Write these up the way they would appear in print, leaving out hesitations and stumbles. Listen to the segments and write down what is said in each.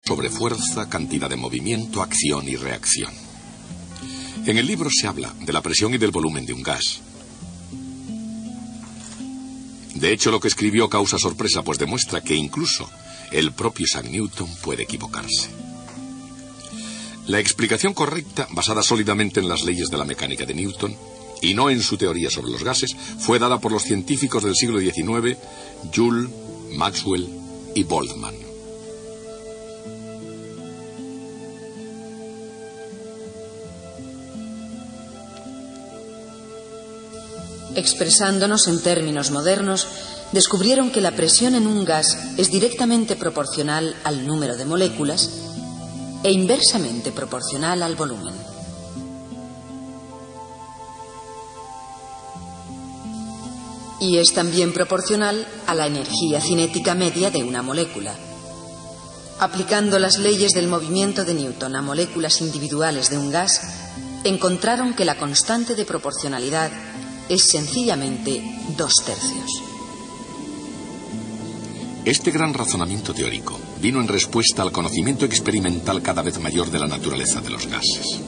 sobre fuerza, cantidad de movimiento, acción y reacción. En el libro se habla de la presión y del volumen de un gas. De hecho, lo que escribió causa sorpresa, pues demuestra que incluso el propio Isaac Newton puede equivocarse. La explicación correcta, basada sólidamente en las leyes de la mecánica de Newton, y no en su teoría sobre los gases, fue dada por los científicos del siglo XIX, Joule, Maxwell y Boltzmann. Expresándonos en términos modernos, descubrieron que la presión en un gas es directamente proporcional al número de moléculas e inversamente proporcional al volumen. Y es también proporcional a la energía cinética media de una molécula. Aplicando las leyes del movimiento de Newton a moléculas individuales de un gas, encontraron que la constante de proporcionalidad es sencillamente 2/3. Este gran razonamiento teórico vino en respuesta al conocimiento experimental cada vez mayor de la naturaleza de los gases.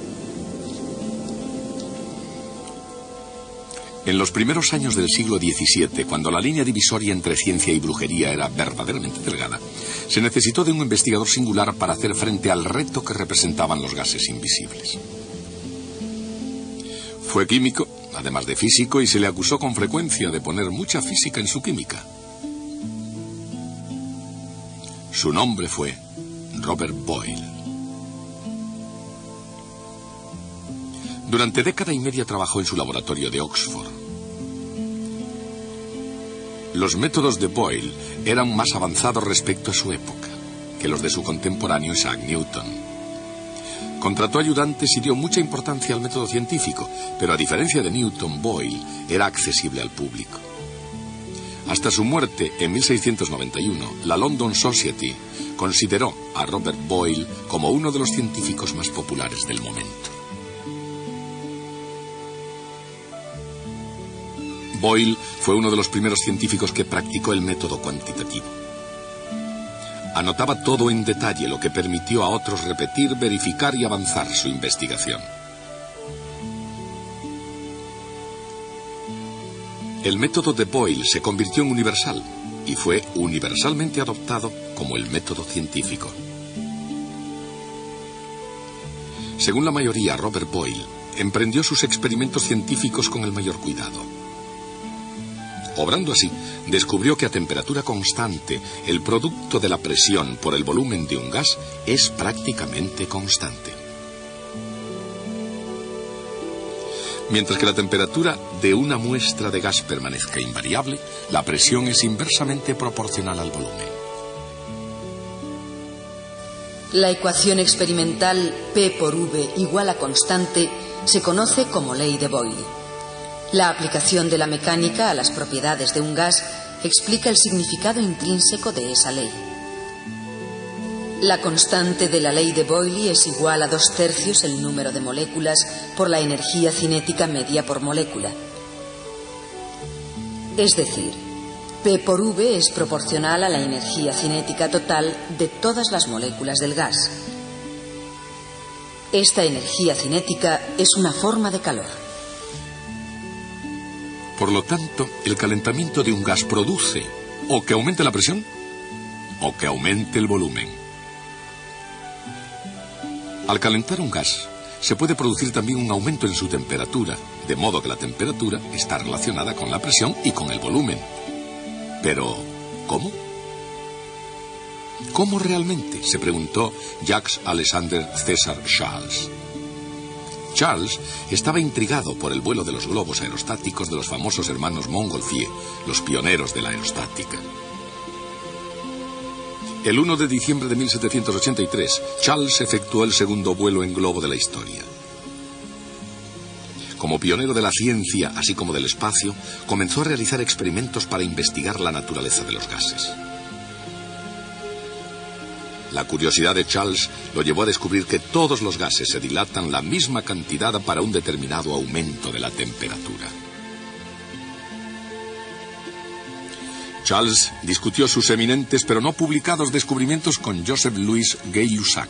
En los primeros años del siglo XVII, cuando la línea divisoria entre ciencia y brujería era verdaderamente delgada, se necesitó de un investigador singular para hacer frente al reto que representaban los gases invisibles. Fue químico, además de físico, y se le acusó con frecuencia de poner mucha física en su química. Su nombre fue Robert Boyle. Durante década y media trabajó en su laboratorio de Oxford. Los métodos de Boyle eran más avanzados respecto a su época que los de su contemporáneo Isaac Newton. Contrató ayudantes y dio mucha importancia al método científico, pero a diferencia de Newton, Boyle era accesible al público. Hasta su muerte en 1691, la London Society consideró a Robert Boyle como uno de los científicos más populares del momento. Boyle fue uno de los primeros científicos que practicó el método cuantitativo. Anotaba todo en detalle, lo que permitió a otros repetir, verificar y avanzar su investigación. El método de Boyle se convirtió en universal y fue universalmente adoptado como el método científico. Según la mayoría, Robert Boyle emprendió sus experimentos científicos con el mayor cuidado. Obrando así, descubrió que a temperatura constante, el producto de la presión por el volumen de un gas es prácticamente constante. Mientras que la temperatura de una muestra de gas permanezca invariable, la presión es inversamente proporcional al volumen. La ecuación experimental P por V igual a constante se conoce como ley de Boyle. La aplicación de la mecánica a las propiedades de un gas explica el significado intrínseco de esa ley. La constante de la ley de Boyle es igual a 2/3 el número de moléculas por la energía cinética media por molécula. Es decir, P por V es proporcional a la energía cinética total de todas las moléculas del gas. Esta energía cinética es una forma de calor. Por lo tanto, el calentamiento de un gas produce o que aumente la presión o que aumente el volumen. Al calentar un gas, se puede producir también un aumento en su temperatura, de modo que la temperatura está relacionada con la presión y con el volumen. Pero, ¿cómo? ¿Cómo realmente?, se preguntó Jacques Alexander César Charles. Charles estaba intrigado por el vuelo de los globos aerostáticos de los famosos hermanos Montgolfier, los pioneros de la aerostática. El 1 de diciembre de 1783, Charles efectuó el segundo vuelo en globo de la historia. Como pionero de la ciencia, así como del espacio, comenzó a realizar experimentos para investigar la naturaleza de los gases. La curiosidad de Charles lo llevó a descubrir que todos los gases se dilatan la misma cantidad para un determinado aumento de la temperatura. Charles discutió sus eminentes pero no publicados descubrimientos con Joseph-Louis Gay-Lussac,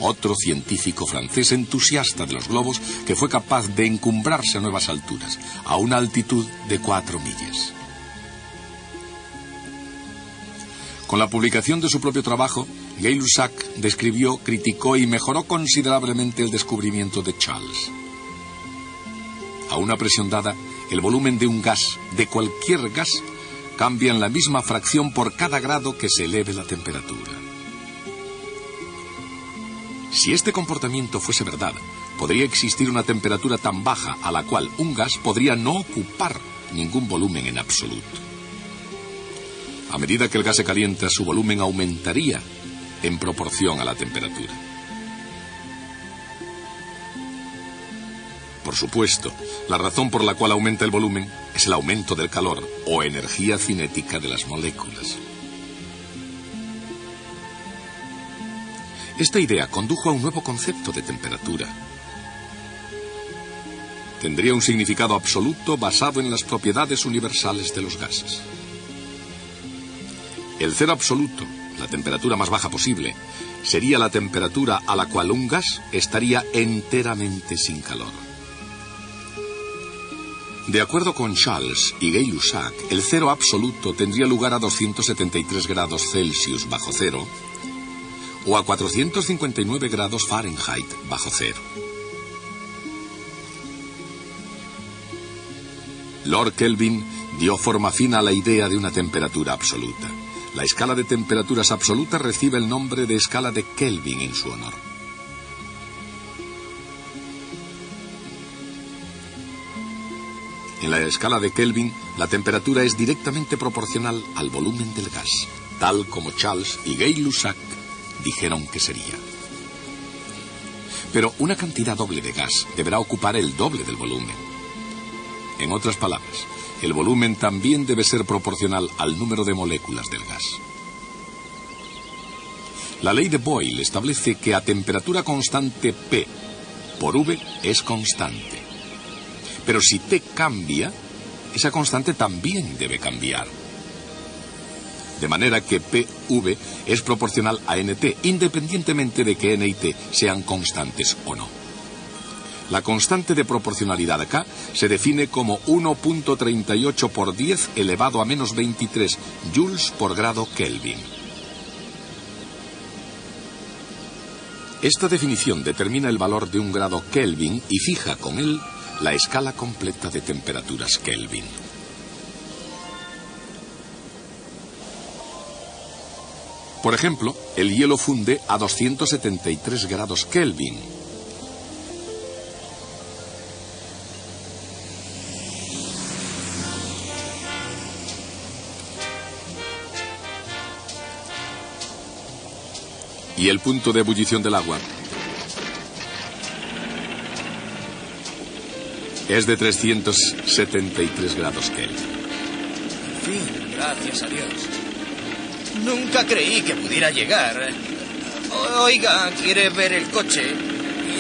otro científico francés entusiasta de los globos que fue capaz de encumbrarse a nuevas alturas, a una altitud de 4 millas. Con la publicación de su propio trabajo, Gay-Lussac describió, criticó y mejoró considerablemente el descubrimiento de Charles. A una presión dada, el volumen de un gas, de cualquier gas, cambia en la misma fracción por cada grado que se eleve la temperatura. Si este comportamiento fuese verdad, podría existir una temperatura tan baja a la cual un gas podría no ocupar ningún volumen en absoluto. A medida que el gas se calienta, su volumen aumentaría en proporción a la temperatura. Por supuesto, la razón por la cual aumenta el volumen es el aumento del calor o energía cinética de las moléculas. Esta idea condujo a un nuevo concepto de temperatura. Tendría un significado absoluto basado en las propiedades universales de los gases. El cero absoluto, la temperatura más baja posible, sería la temperatura a la cual un gas estaría enteramente sin calor. De acuerdo con Charles y Gay-Lussac, el cero absoluto tendría lugar a 273 grados Celsius bajo cero o a 459 grados Fahrenheit bajo cero. Lord Kelvin dio forma fina a la idea de una temperatura absoluta. La escala de temperaturas absolutas recibe el nombre de escala de Kelvin en su honor. En la escala de Kelvin, la temperatura es directamente proporcional al volumen del gas, tal como Charles y Gay-Lussac dijeron que sería. Pero una cantidad doble de gas deberá ocupar el doble del volumen. En otras palabras, el volumen también debe ser proporcional al número de moléculas del gas. La ley de Boyle establece que a temperatura constante P por V es constante. Pero si T cambia, esa constante también debe cambiar. De manera que PV es proporcional a NT, independientemente de que N y T sean constantes o no. La constante de proporcionalidad acá se define como 1.38 por 10 elevado a menos 23 joules por grado Kelvin. Esta definición determina el valor de un grado Kelvin y fija con él la escala completa de temperaturas Kelvin. Por ejemplo, el hielo funde a 273 grados Kelvin. Y el punto de ebullición del agua es de 373 grados Kelvin. En fin, gracias a Dios. Nunca creí que pudiera llegar. Oiga, ¿quiere ver el coche?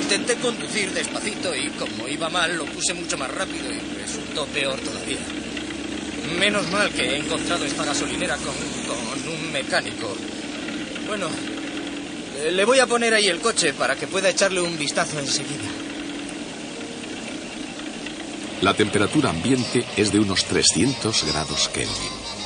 Intenté conducir despacito y como iba mal lo puse mucho más rápido y resultó peor todavía. Menos mal que he encontrado esta gasolinera con un mecánico. Bueno, le voy a poner ahí el coche para que pueda echarle un vistazo enseguida. La temperatura ambiente es de unos 300 grados Kelvin.